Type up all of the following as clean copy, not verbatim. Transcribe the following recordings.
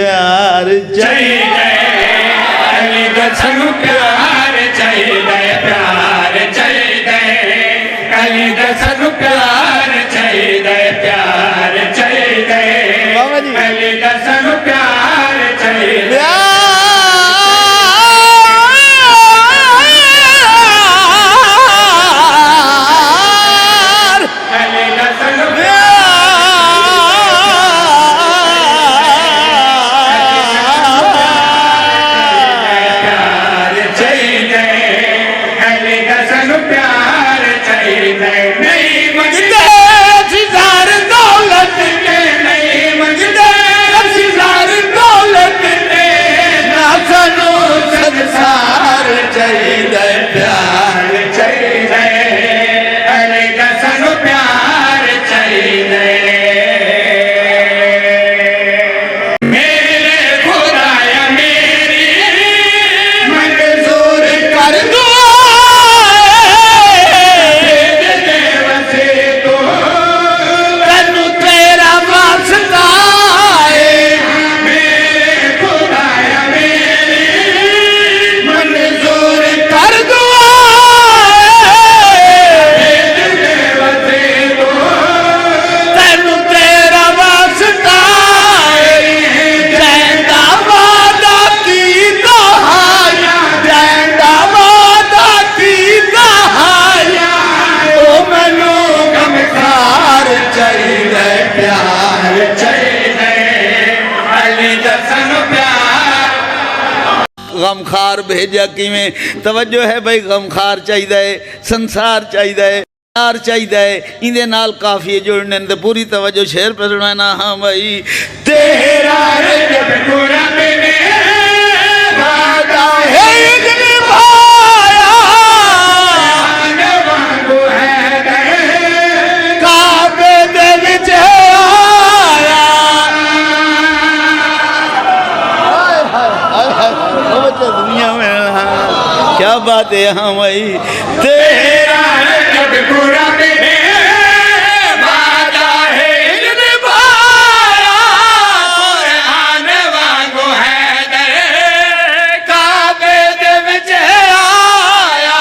प्यार चाहिए, अली दा सानू प्यार चाहिए, प्यार चाहिए, अली दा सानू प्यार चाहिए, प्यार चाहिए, अली दा सानू प्यार चाहिए। गमखार भेजा किमें तवज्जो है भाई, गमखार चाहिए, संसार चाहिए, प्यार चाहिए, इंदे नाल काफी जुड़ने ते पूरी तवज्जो शेर पे सुनाना। हाँ भाई, तेरा रजब कुरब में वादा है निभाया, वांगू है काबे दे विच आया। दुनिया में क्या बात है। हाँ भाई, तेरा रजब कुरब में वादा है निभाया, कुरान वांगू है काबे दे विच आया।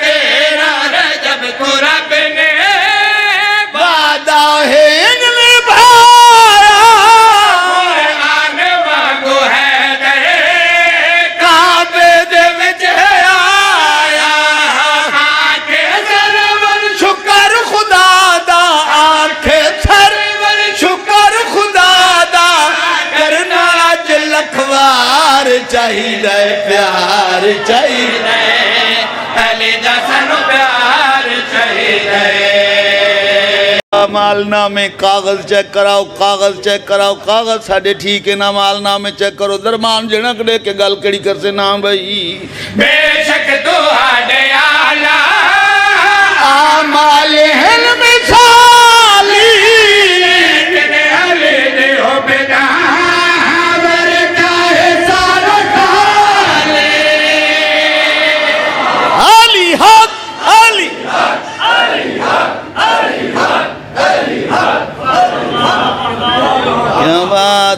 तेरा रजब कुरब में वादा है निभाया, कुरान वांगू है चाहिए, प्यार चाहिए, अली दा सानू प्यार चाहिए। मालनामे कागज चेक कराओ, कागज चेक कराओ, कागज साढ़े ठीक है ना, मालनामे चेक करो। दरमान जना कड़े के गल कड़ी कर से ना भाई, बेशक तुहाडे आला आमाल हिल मिसाली, तेरे अली दे हो बेदा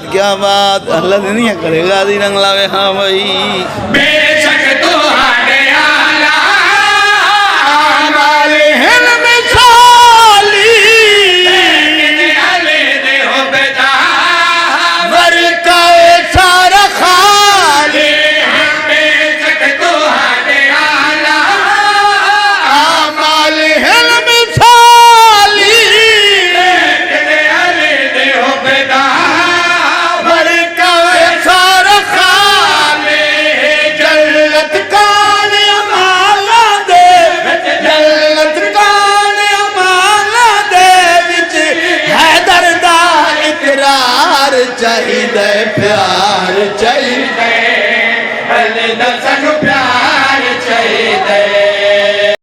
क्या बात, अल्लाह नहीं करेगा दी रंग लावे। हाँ भाई, बेशक तुहाडे आला आमाल हिल मिसाली, तेरे अली दे हो बेदा बरका सारा खाली। बेशक तुहाडे आला आमाल हिल मिसाली, तेरे अली दे हो बेदा चाहिए,